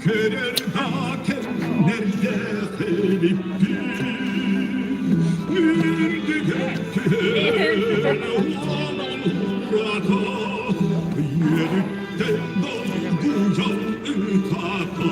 Querer hakem nerede Filippin Nürdigetten olan uraka Yeritten dolgucan ıtaka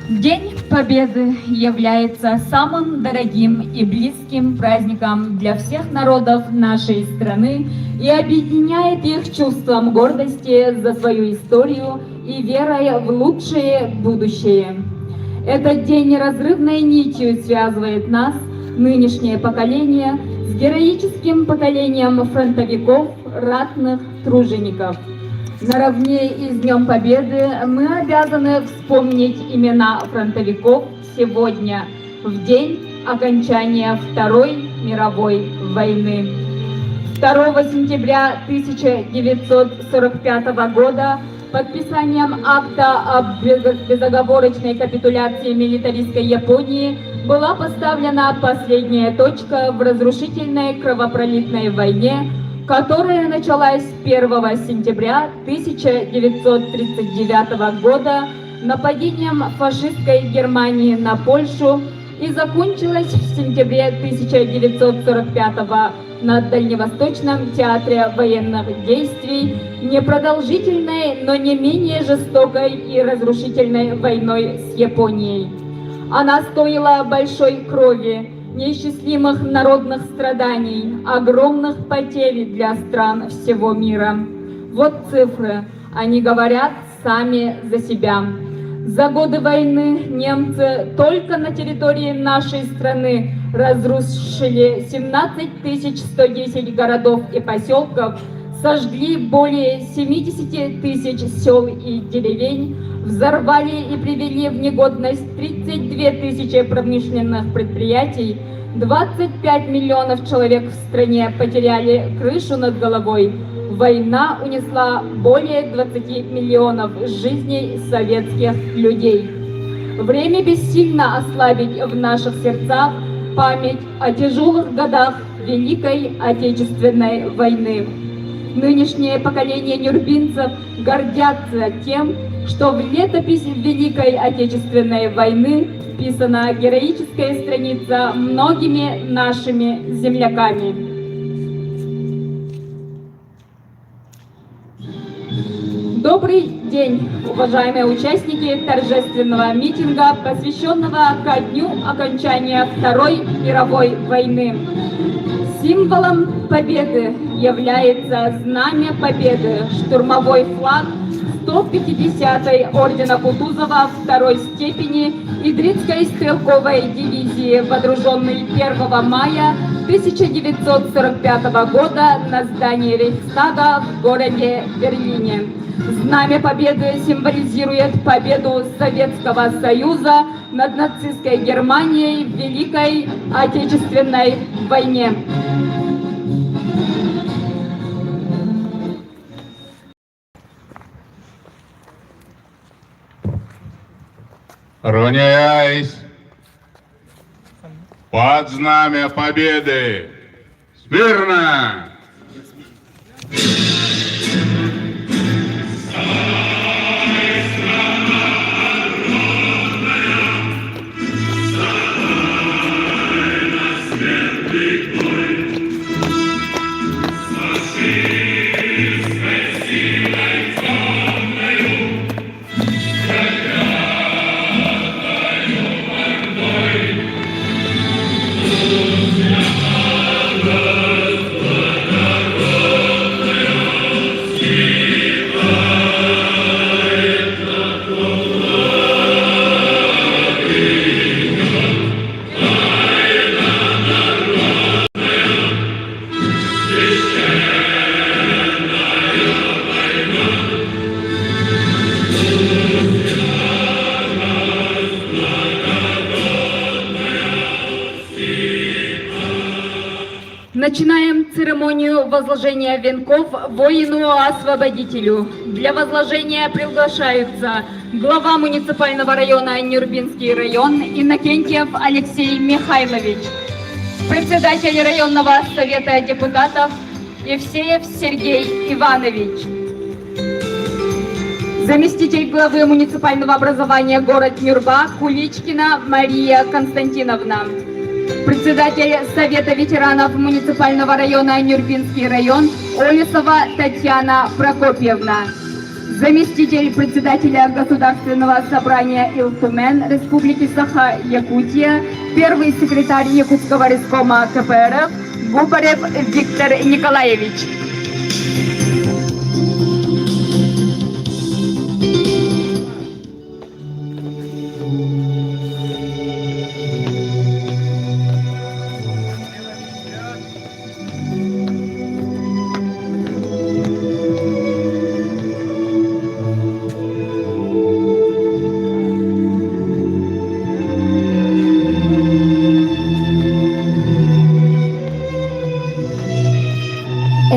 День Победы является самым дорогим и близким праздником для всех народов нашей страны и объединяет их чувством гордости за свою историю и верой в лучшее будущее. Этот день неразрывной нитью связывает нас, нынешнее поколение, с героическим поколением фронтовиков, ратных тружеников. Наравне и с Днем Победы мы обязаны вспомнить имена фронтовиков сегодня, в день окончания Второй мировой войны. 2 сентября 1945 года подписанием акта об безоговорочной капитуляции милитаристской Японии была поставлена последняя точка в разрушительной кровопролитной войне, которая началась 1 сентября 1939 года нападением фашистской Германии на Польшу и закончилась в сентябре 1945 на Дальневосточном театре военных действий непродолжительной, но не менее жестокой и разрушительной войной с Японией. Она стоила большой крови, неисчислимых народных страданий, огромных потерь для стран всего мира. Вот цифры, они говорят сами за себя. За годы войны немцы только на территории нашей страны разрушили 17 110 городов и поселков, сожгли более 70 тысяч сел и деревень, взорвали и привели в негодность 32 тысячи промышленных предприятий, 25 миллионов человек в стране потеряли крышу над головой. Война унесла более 20 миллионов жизней советских людей. Время бессильно ослабить в наших сердцах память о тяжелых годах Великой Отечественной войны. Нынешнее поколение нюрнбергцев гордятся тем, что в летопись Великой Отечественной войны вписана героическая страница многими нашими земляками. Добрый день, уважаемые участники торжественного митинга, посвященного ко дню окончания Второй мировой войны. Символом победы является Знамя Победы, штурмовой флаг 150-й ордена Кутузова второй степени Идрицкой стрелковой дивизии, водруженной 1 мая 1945 года на здании Рейхстага в городе Берлине. Знамя Победы символизирует победу Советского Союза над нацистской Германией в Великой Отечественной войне. Равняясь под Знамя Победы! Смирно! Начинаем церемонию церемонию возложения венков воину-освободителю. Для возложения приглашаются глава муниципального района Нюрбинский район Иннокентьев Алексей Михайлович, председатель районного совета депутатов Евсеев Сергей Иванович, заместитель главы муниципального образования город Нюрба Куличкина Мария Константиновна, председатель Совета ветеранов муниципального района Нюрбинский район Олесова Татьяна Прокопьевна, заместитель председателя Государственного собрания Илтумен Республики Саха-Якутия, первый секретарь Якутского райкома КПРФ Губарев Виктор Николаевич.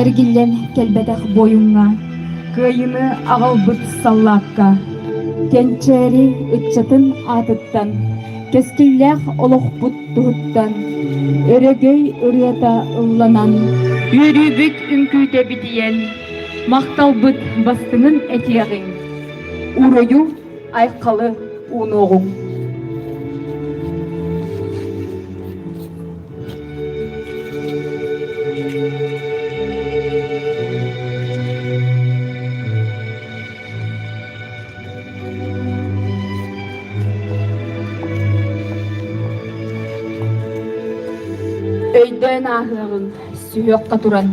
Эргиллен келбетах бойуңа, кыйыны ағалбыт саллаққа, кенчери үтчатын атыттан, кескиллях олықпыт тұғыттан, өрегей үрета ұлланан, үрүбіт үңкүйте бітиен, мақталбыт бастының әтияғың, урою айқалы уноғың. Өйден ахығын сүйек қатуран,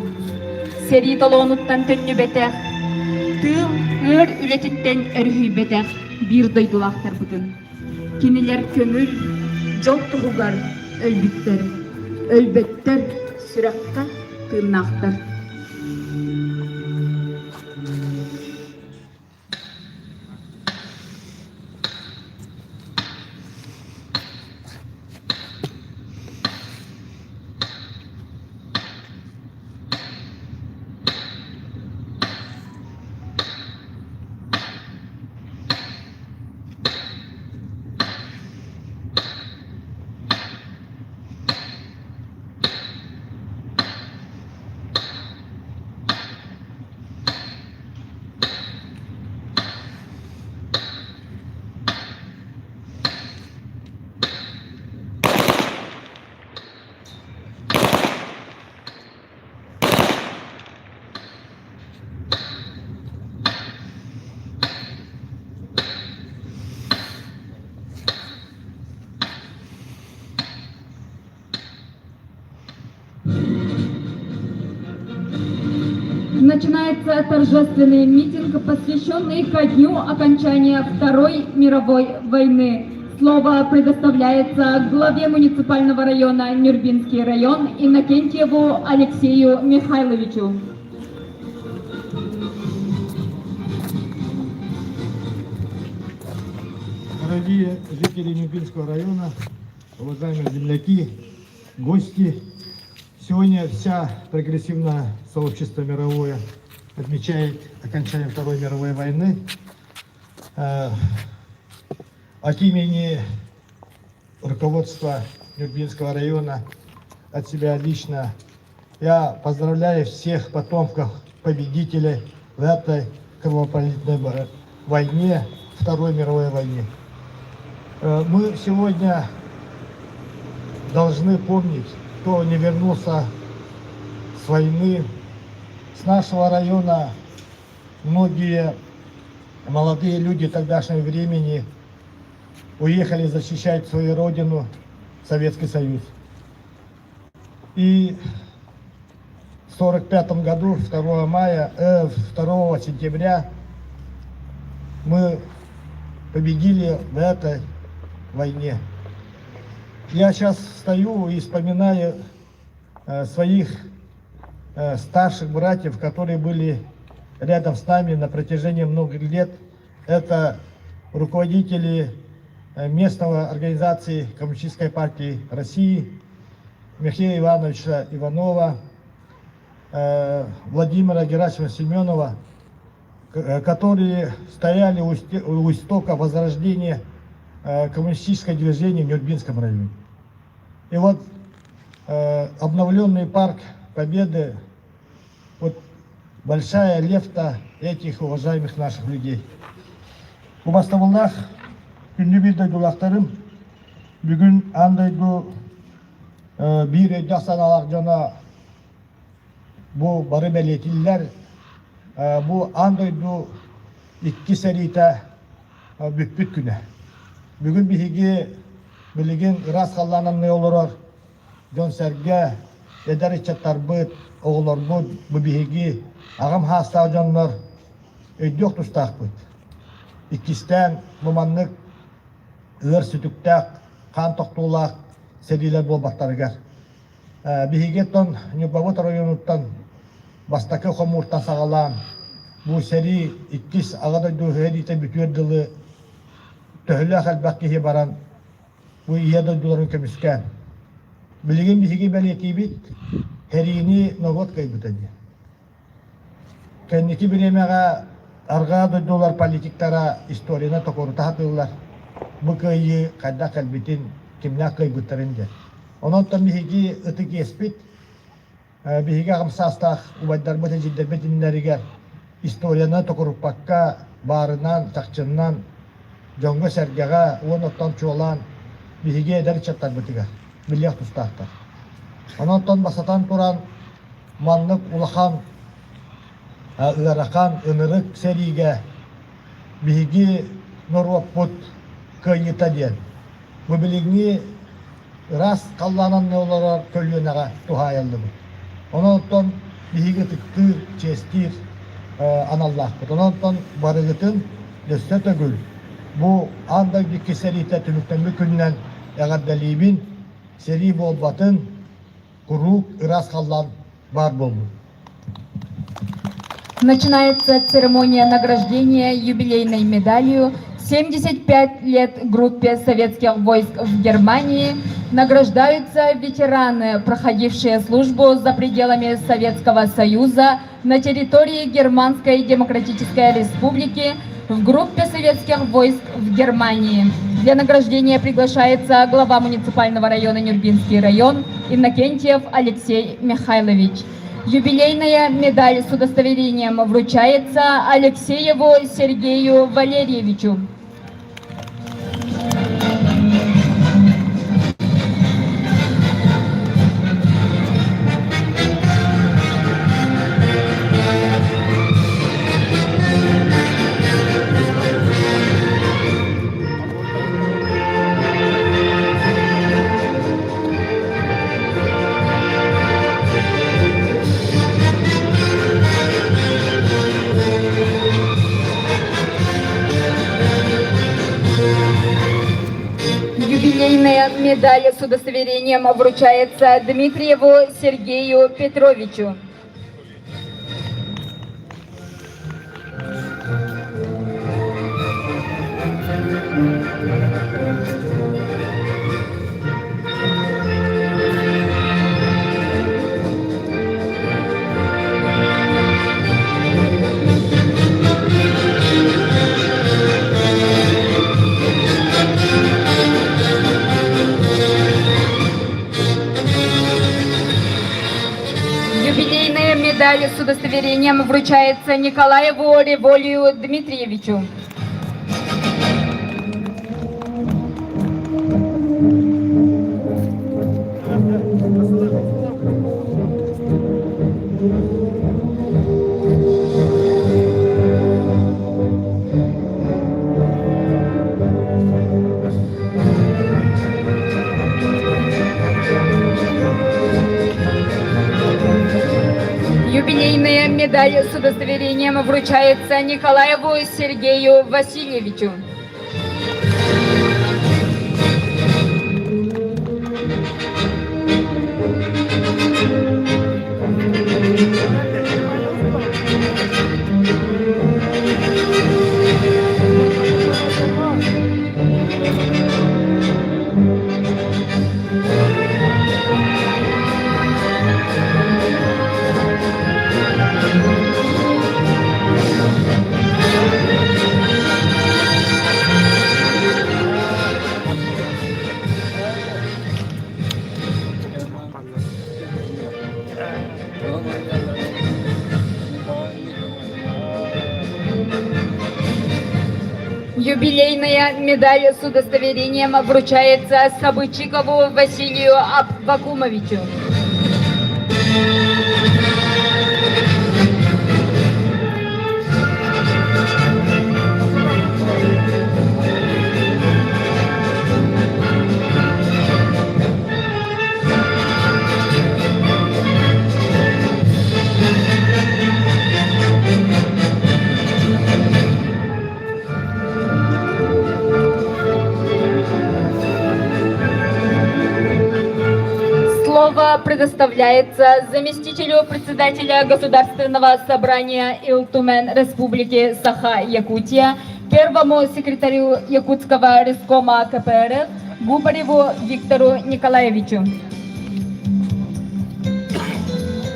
сери толонуттан төнні бетәқ, тыл өр үлетіттен өрхүй бетәқ, бір дойдулақтар бұтын. Кенелер көңіл, жол тұғығар, өлбіттер, өлбеттер, сүраққа тырнақтар. Начинается торжественный митинг, посвященный ко дню окончания Второй мировой войны. Слово предоставляется главе муниципального района Нюрбинский район Иннокентьеву Алексею Михайловичу. Дорогие жители Нюрбинского района, уважаемые земляки, гости, сегодня вся прогрессивное сообщество мировое отмечает окончание Второй мировой войны. От имени руководства Нюрбинского района, от себя лично, я поздравляю всех потомков победителей в этой кровопролитной войне, Второй мировой войне. Мы сегодня должны помнить, кто не вернулся с войны. С нашего района многие молодые люди тогдашнего времени уехали защищать свою родину, Советский Союз. И в 1945 году, 2 сентября, мы победили в этой войне. Я сейчас стою и вспоминаю своих старших братьев, которые были рядом с нами на протяжении многих лет. Это руководители местного организации Коммунистической партии России Михаила Ивановича Иванова, Владимира Герасимовича Семенова, которые стояли у истока возрождения коммунистического движения в Нюрнбергском районе. И вот обновленный парк Победы, вот большая лефта этих уважаемых наших людей. Кубастамылнах, күнді білді дулақтарым, бүгін андайды bir ödəsən alaqcana bu barı belirtilirler, bu andaydı iki serite büyük güne. Bugün bir higi bilgin rast kallanan ne olur? Jon serge eder içatlar bıt, oğullar bu bir higi ağam hasta canlar ödük tustaq bıt. İkisten bu manlık ığır sütüktek, kan toktulak seriler bol baktarıgar. Bir higi ton Nübavut rayonuttan Bastakı xomurtan sağalan bu seri ikkis ağada duherite bütürdülı töhülle halbakkihi baran bu iyada duların kömüsken. Bilgin bir higi belki bit herini nogot kaybıtadı. Kendiki bir emeğe arga dolar politiklara istoriyana tokoruta hatırlar. Bu köyü kadda kalbitin kimler kaybıtarınca. Ondan bir higi ıtık espit bihiga kamsastah ubadlar bata jiddar betinleriger istoriyana tokurupakka barınan takçından jonga sergaga onottan çoğulan bihiga eder çattar betiga milyar tustahtar. Onottan basatan turan manlık ulakan ırakan ınırık serige bihigi norvaput kıyıta diyen. Bu biligni ras kallanan ne olarak köylüğüne tuhayaldı bu. Ondan bihiga tıktı, çestir, anallah. Ondan barıgıtın destek gül. Bu anda bir keserite tümükten bir günden eğaddalibin seri bol batın kuruk ıras kallan var boldu. Начинается церемония награждения юбилейной медалью 75 лет группе советских войск в Германии. Награждаются ветераны, проходившие службу за пределами Советского Союза на территории Германской Демократической Республики в группе советских войск в Германии. Для награждения приглашается глава муниципального района Нюрнбергский район Иннокентьев Алексей Михайлович. Юбилейная медаль с удостоверением вручается Алексееву Сергею Валерьевичу. Юбилейная медаль с удостоверением вручается Дмитриеву Сергею Петровичу. Юбилейная медаль с удостоверением вручается Николаеву Револию Дмитриевичу. Юбилейная медаль с удостоверением вручается Николаеву Сергею Васильевичу. Юбилейная медаль с удостоверением вручается Сабычикову Василию Вакумовичу. Слово предоставляется заместителю председателя Государственного собрания Илтумен Республики Саха-Якутия, первому секретарю Якутского рескома КПРФ Губареву Виктору Николаевичу.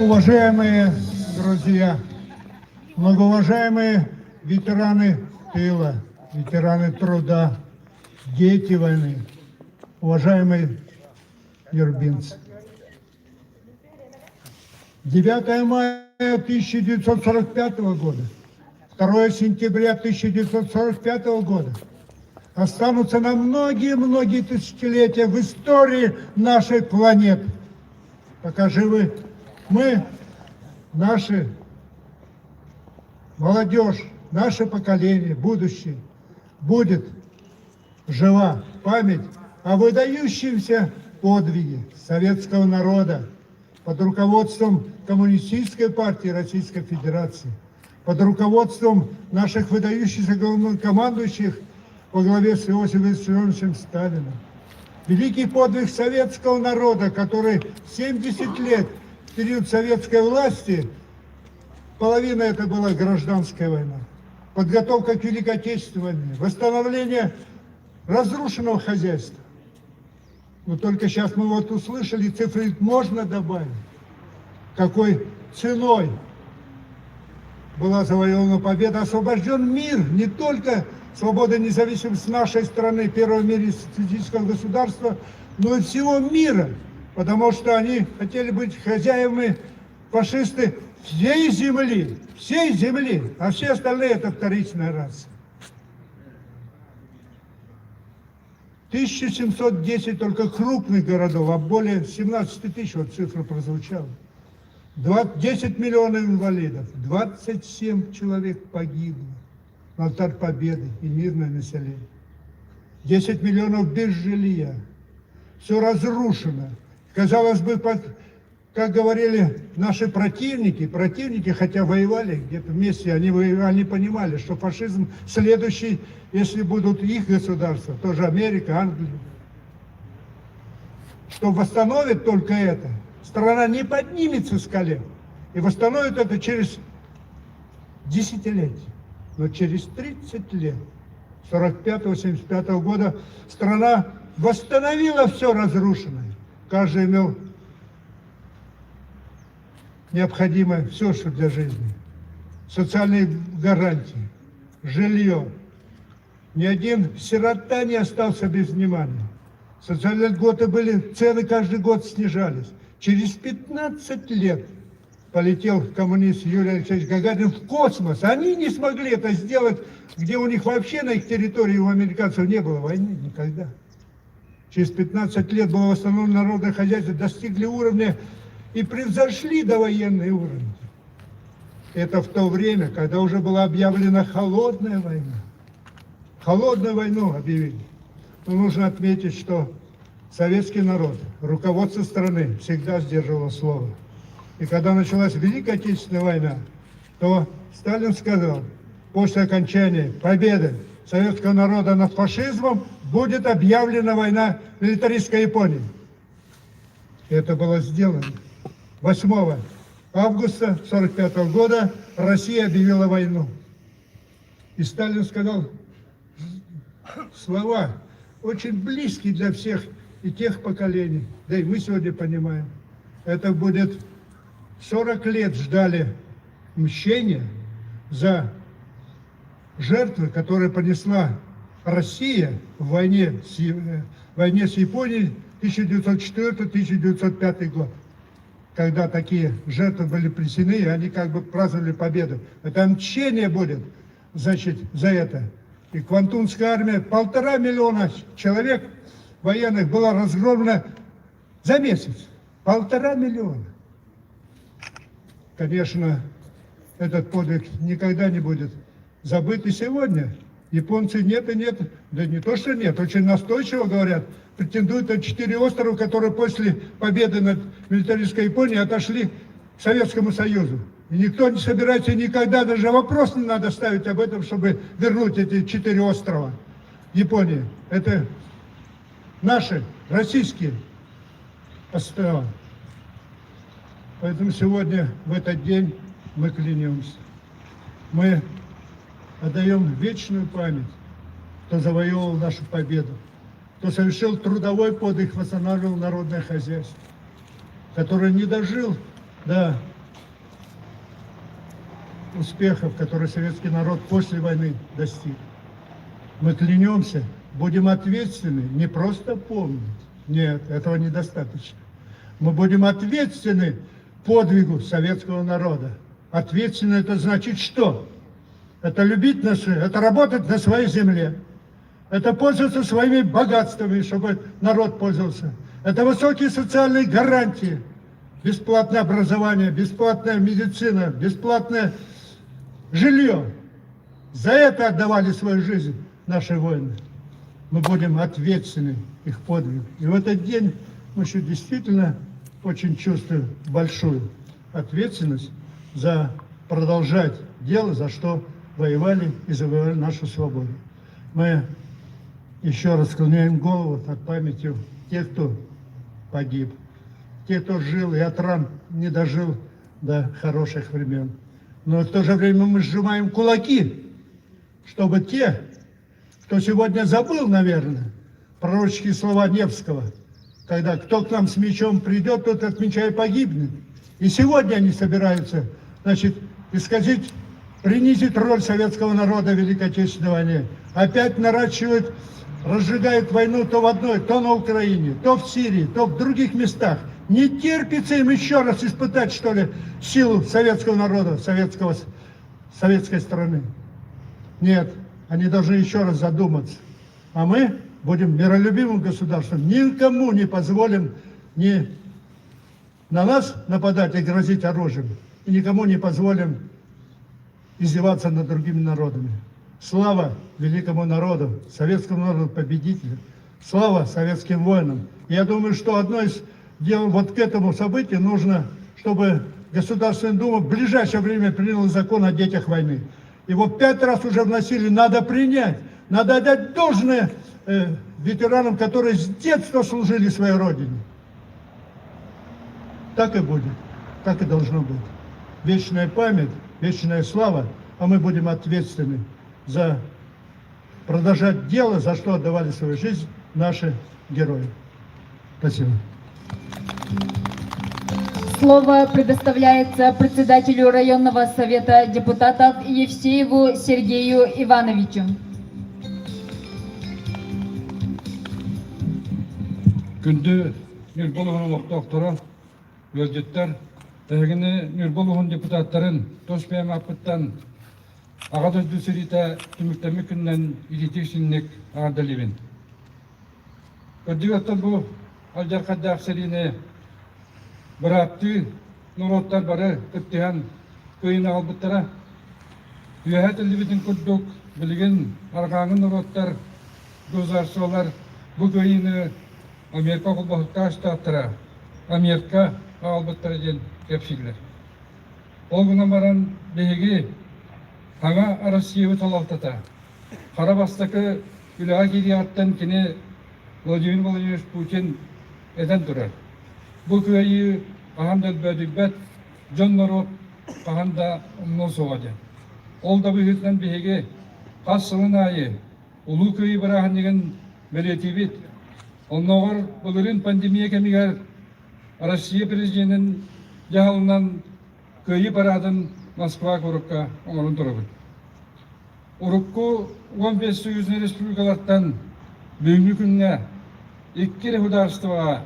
Уважаемые друзья, многоуважаемые ветераны тыла, ветераны труда, дети войны, уважаемые ербинцы. 9 мая 1945 года, 2 сентября 1945 года останутся на многие-многие тысячелетия в истории нашей планеты. Пока живы мы, наши молодежь, наше поколение, будущее, будет жива память о выдающемся подвиге советского народа под руководством Коммунистической партии Российской Федерации, под руководством наших выдающихся главнокомандующих во главе с Иосифом Виссарионовичем Сталиным. Великий подвиг советского народа, который 70 лет в период советской власти, половина это была гражданская война, подготовка к Великой Отечественной войне, восстановление разрушенного хозяйства. Но только сейчас мы вот услышали, цифры можно добавить, какой ценой была завоевана победа, освобожден мир, не только свобода и независимость нашей страны, первого в мире социалистического государства, но и всего мира, потому что они хотели быть хозяевами, фашисты, всей земли, а все остальные это вторичная раса. 1710 только крупных городов, а более 17 тысяч, вот цифра прозвучала. 10 миллионов инвалидов, 27 человек погибло на алтарь победы и мирное население. 10 миллионов без жилья. Все разрушено. Казалось бы, как говорили наши противники, хотя воевали где-то вместе, они понимали, что фашизм следующий, если будут их государства, тоже Америка, Англия, что восстановит только это. Страна не поднимется с колен. И восстановит это через десятилетия. Но через 30 лет, 45-75 года, страна восстановила все разрушенное. Каждый имел необходимое все, что для жизни. Социальные гарантии, жилье. Ни один сирота не остался без внимания. Социальные льготы были, цены каждый год снижались. Через 15 лет полетел коммунист Юрий Алексеевич Гагарин в космос. Они не смогли это сделать, где у них вообще на их территории у американцев не было войны никогда. Через 15 лет было восстановлено народное хозяйство, достигли уровня и превзошли довоенный уровень. Это в то время, когда уже была объявлена холодная война. Холодную войну объявили. Но нужно отметить, что советский народ, руководство страны всегда сдерживало слово. И когда началась Великая Отечественная война, то Сталин сказал, после окончания победы советского народа над фашизмом будет объявлена война милитаристской Японии. И это было сделано. 8 августа 1945 года Россия объявила войну. И Сталин сказал слова, очень близкие для всех и тех поколений. Да и мы сегодня понимаем. Это будет 40 лет ждали мщения за жертвы, которые понесла Россия в войне с Японией 1904-1905 год. Когда такие жертвы были принесены, и они как бы праздновали победу. Это мщение будет, значит, за это. и Квантунская армия, 1,5 миллиона человек военных было разгромлено за месяц. 1,5 миллиона. Конечно, этот подвиг никогда не будет забыт. И сегодня японцы нет и нет, да не то что нет, очень настойчиво говорят, претендуют на 4 острова, которые после победы над милитаристской Японией отошли к Советскому Союзу. И никто не собирается никогда, даже вопрос не надо ставить об этом, чтобы вернуть эти 4 острова Японии. Это наши, российские острова. Поэтому сегодня, в этот день, мы клянемся. Мы отдаем вечную память, кто завоевал нашу победу, кто совершил трудовой подвиг, восстанавливал народное хозяйство, который не дожил до успехов, которые советский народ после войны достиг. Мы клянемся, будем ответственны, не просто помнить. Нет, этого недостаточно. Мы будем ответственны подвигу советского народа. Ответственно это значит что? Это любить наши, это работать на своей земле. Это пользоваться своими богатствами, чтобы народ пользовался. Это высокие социальные гарантии. Бесплатное образование, бесплатная медицина, бесплатное жилье. За это отдавали свою жизнь наши воины. Мы будем ответственны их подвигу. И в этот день мы еще действительно очень чувствуем большую ответственность за продолжать дело, за что воевали и завоевали нашу свободу. Мы еще раз склоняем голову над памятью тех, кто погиб, тех, кто жил и от ран не дожил до хороших времен. Но в то же время мы сжимаем кулаки, чтобы те, кто сегодня забыл, наверное, пророческие слова Невского, когда кто к нам с мечом придет, тот от меча и погибнет. И сегодня они собираются, значит, исказить, принизить роль советского народа в Великой Отечественной войне. Опять наращивают, разжигают войну то в одной, то на Украине, то в Сирии, то в других местах. Не терпится им еще раз испытать, что ли, силу советского народа, советской страны. Нет, они должны еще раз задуматься. А мы будем миролюбивым государством, никому не позволим ни на нас нападать и грозить оружием, и никому не позволим издеваться над другими народами. Слава великому народу, советскому народу победителю, слава советским воинам. Я думаю, что одно из дел вот к этому событию нужно, чтобы Государственная Дума в ближайшее время приняла закон о детях войны. Его 5 раз уже вносили, надо принять, надо отдать должное ветеранам, которые с детства служили своей родине. Так и будет, так и должно быть. Вечная память, вечная слава, а мы будем ответственны за продолжать дело, за что отдавали свою жизнь наши герои. Спасибо. Слово предоставляется председателю районного совета депутатов Евсееву Сергею Ивановичу. Күнді Нұрболуғын ұлықтақтыры, өзгеттер, әгіні Нұрболуғын депутаттарын тос бәйім апыттан ағад өзді сөріті түміктемі күннен илетекшіннік ағадалевен. Көрдік аттан бұл алжар қаддақ сәріне бір апты нұроттар бары көптеген көйін албыттара. Үйәт әлібетін күрдік білген арғаңын нұроттар, көзарсылар бұл көйіні Америка қолбақытқа штаттыра, Америка албыттыра ден кепшілер. Ол күні баран бейге аңа Россиявы талалтата. Қарабастықы үліға кері аттан кені Владимир Владимирович Путин әден тұрар. Бұл көйі ағамда бөдігбәт, жон народ ағамда ұмнын соғады. Ол да бұйытынан бейге қасылын айы, ұлы көйі бірағын деген білеті бет. Онногор бұлырын пандемия кемігер Россия президентінің жағылынан көйі барадын Москва көрікка оңырын тұрыбын. Урукку 15 Союзный республикалардан бүгінгі күнне 2 государствоға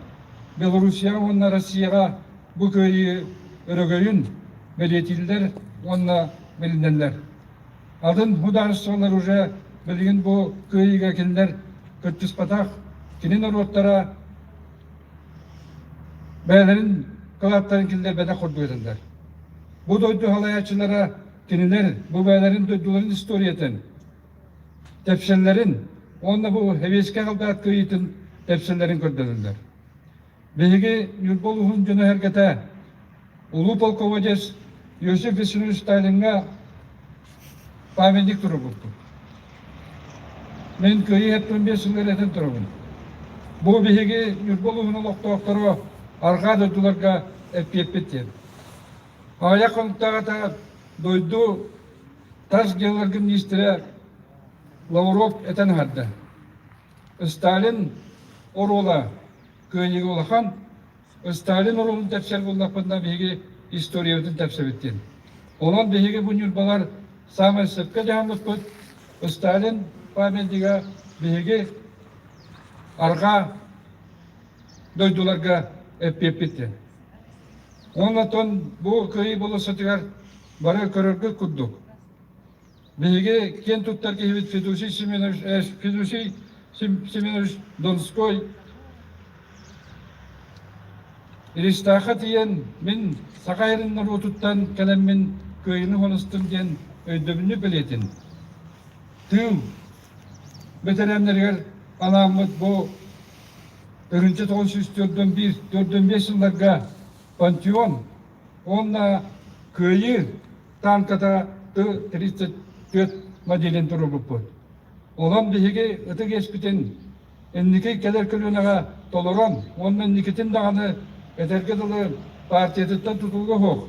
Белоруссия, онна Россияға бұл көйі өрігейін білетілдер, онна білінденлер. Адын государстволар уже bilgin bu köyüge kinler kötüs patak kinin orotlara beylerin kılatların kinler bede kurduydunlar. Bu doydu halayatçılara kiniler bu beylerin doyduların istoriyeten tepsillerin onunla bu heveske kaldat köyütün tepsillerin kördüdüler. Bihigi Nurboluhun jonu herkete Ulu Polkovodes Yosif Vissarionovich Stalin'ga pamendik turu buldu. Men köyü hep 15 yıllar eten turubun. Bu bihigi Nurboluhun oluktoqtoro arka doydularga epiyepettir. Aya konuktağa doydu tas gelargın ministre Lavrov eten hadda. Stalin orola köyüge olakan Stalin orolun tepsel bollakpında bihigi historiyatın tepsel ettin. Olan bihigi bu nürbalar samay sepke jahanlık bud Stalin pamendiga bihigi arka doydularga epiyepettir. Ondan bu köyü bolasıtıgar bara körörgü kudduk. Bihigi ken tuttar ki hivit Fedusi Semyonovich Donskoy İristaha diyen min sakayırınlar otuttan kalemmin köyünü honustun diyen öydöbünü biletin. Tüm veteranlargar anamıt bu örünce 1904-5 yıllarga Pantheon onunla köyü tankata 34 modelin durulup bu. Olan bihigi ıtı geçbiten enniki keler kölünaga toloran onunla nikitin dağını Eterge dalı partiyetten tutulgu hok.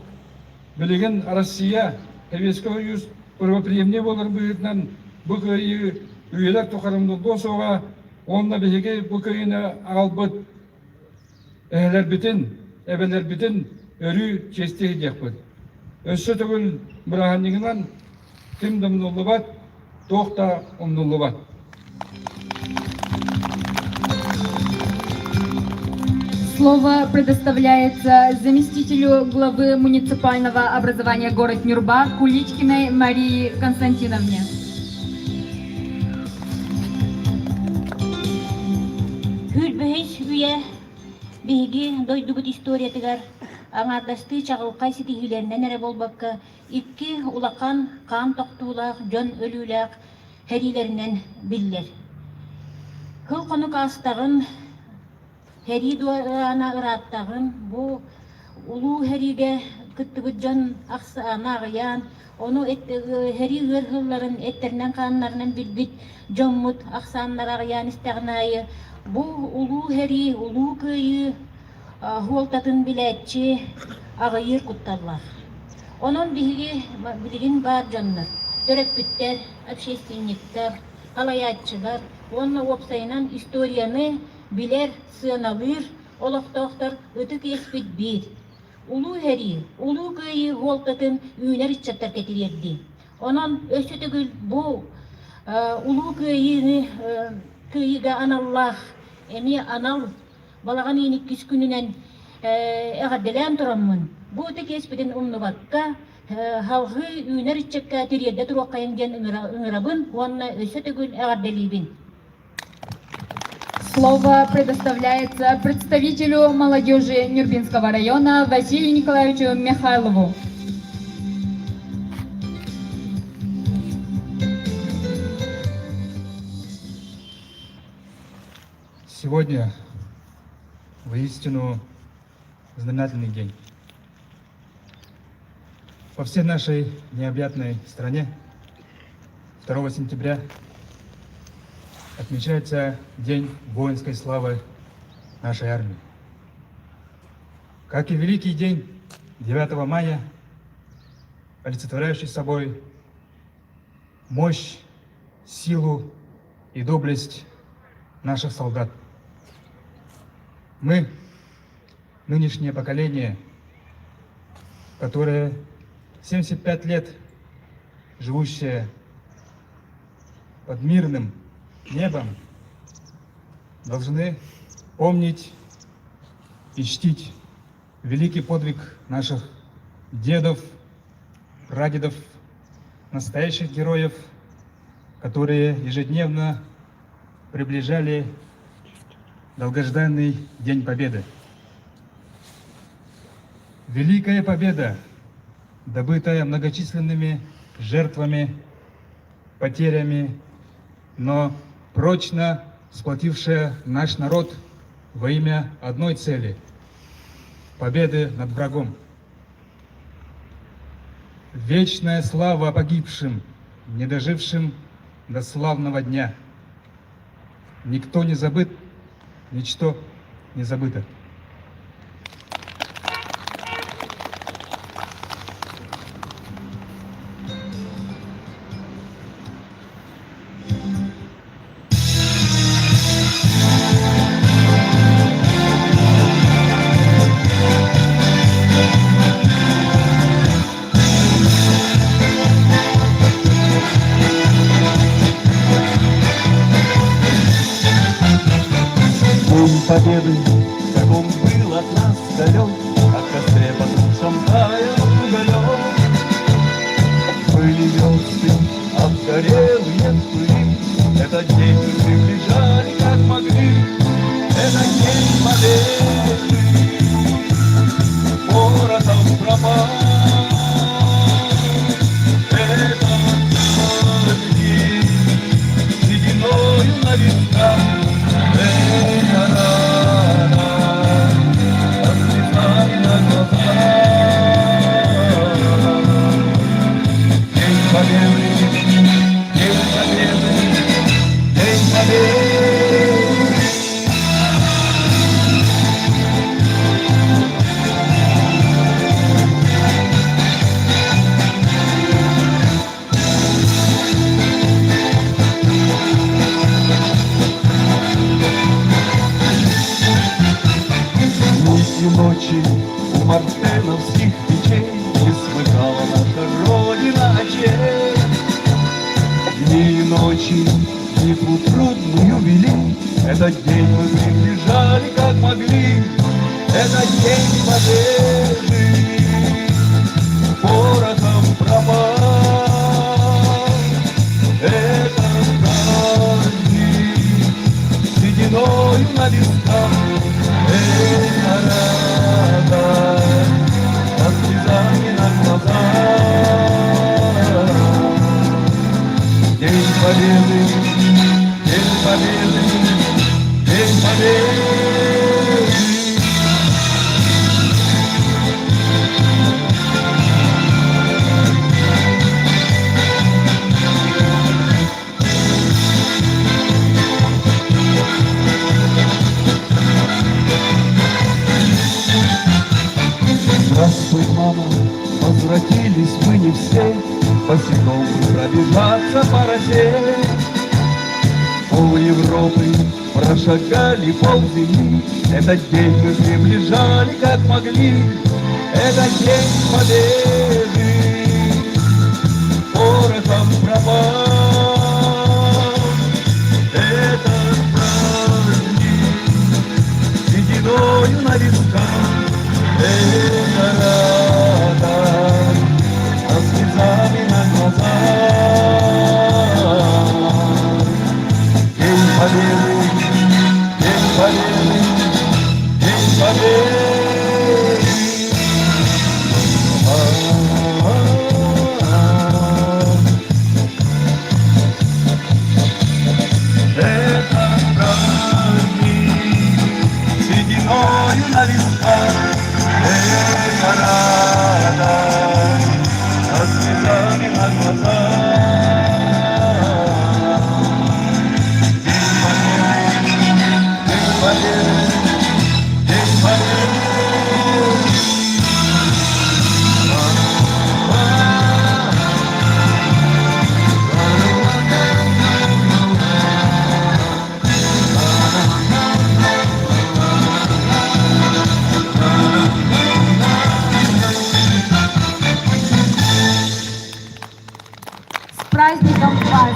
Bilgin Rossiya, Heveske Oyuz, Prvoprijemni bolar buyurdan bu köyü üyeler tokarımdıldığı soğa onunla bihigi bu köyüne albıt eheler bitin, ebeler bitin örü çesti hidyak bud. Össü tügül bırahanliğinden kim dımnullu bat, toğda umnullu bat. Слово предоставляется заместителю главы муниципального образования город Нюрба Куличкиной Марии Константиновне. Hülbühüş üye bihigi doydubut istoriyatigar aňardasty çagılkay sitihilerinden ere bolbakka iki ulakan kan toktuulak, jön ölүүлak herilerinden biller. Kıl konuk astagın heri duana ırattagın bu ulu herige kıttıbıt jön aksana ağıyan onu heri ırhılların etterinden kanlarından bilbit jommut aksanlar ağıyan isteğnayı bu ulu heri, ulu köyü huoltatın biletçi ağıyır kuttarlar. Onun bilgin var canlar. Dörepbütler, общественниктер, halayatçılar, onun opsayınan historiyanı biler, sığınalır, olaktoqtar, ötük espit bir. Ulu heri, ulu köyü huoltatın üyler içattar getirerdi. Onun ösütügül bu ulu köyüge anallah, emi anal, balağın inik küs gününen eğaddelen turamın. Bu ötük espitin umnu bakka, halkı üyler içakka tiriyerde turuqayın gen ıngırabın, onunla ösütügül eğaddelibin. Слово предоставляется представителю молодежи Нюрбинского района Василию Николаевичу Михайлову. Сегодня воистину знаменательный день. По всей нашей необъятной стране 2 сентября отмечается День воинской славы нашей армии. Как и Великий день 9 мая, олицетворяющий собой мощь, силу и доблесть наших солдат. Мы, нынешнее поколение, которое 75 лет живущее под мирным небом, должны помнить и чтить великий подвиг наших дедов, прадедов, настоящих героев, которые ежедневно приближали долгожданный День Победы. Великая победа, добытая многочисленными жертвами, потерями, но прочно сплотившая наш народ во имя одной цели – победы над врагом. Вечная слава погибшим, не дожившим до славного дня. Никто не забыт, ничто не забыто. День победы, как он был от нас далек, как в костре потухшем таял уголек. Были звезды, обгорелые пыли, этот день мы приближали, как могли. Это день победы, порохом пропал. Это день, сединою на висках. Это рана, от слезами на глазах. День победы, день победы, день победы. Ночи у мартеновских печей не смыкала наша Родина очей. Дни и ночи битву трудную вели, этот день мы приближали, как могли. Это день победы, порохом пропал. Это праздник, сединою на висках. Это радость, со слезами на глазах. День победы, день победы, день победы. Здравствуй, мама, возвратились мы не все, босиком пробежаться по росе. Пол Европы прошагали полземли, этот день мы приближали, как могли. Это день победы, порохом пропал. Это праздник, сединою на висках. Это радость, со слезами на глазах. День победы, день победы, день победы. Это праздник, сединою на висках. Это радость, со слезами на глазах. День победы, день победы. С праздником вас!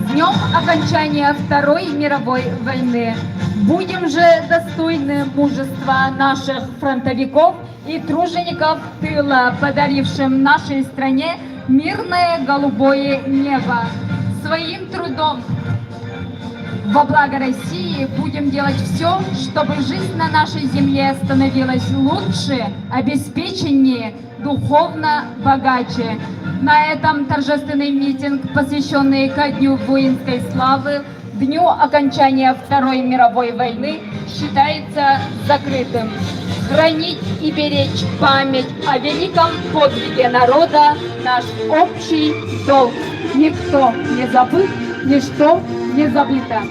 С днем окончания Второй мировой войны! Будем же достойны мужества наших фронтовиков и тружеников тыла, подарившим нашей стране мирное голубое небо. С своим трудом во благо России будем делать все, чтобы жизнь на нашей земле становилась лучше, обеспеченнее, духовно богаче. На этом торжественный митинг, посвященный ко Дню воинской славы, Дню окончания Второй мировой войны, считается закрытым. Хранить и беречь память о великом подвиге народа – наш общий долг. Никто не забыт, ничто не забыто.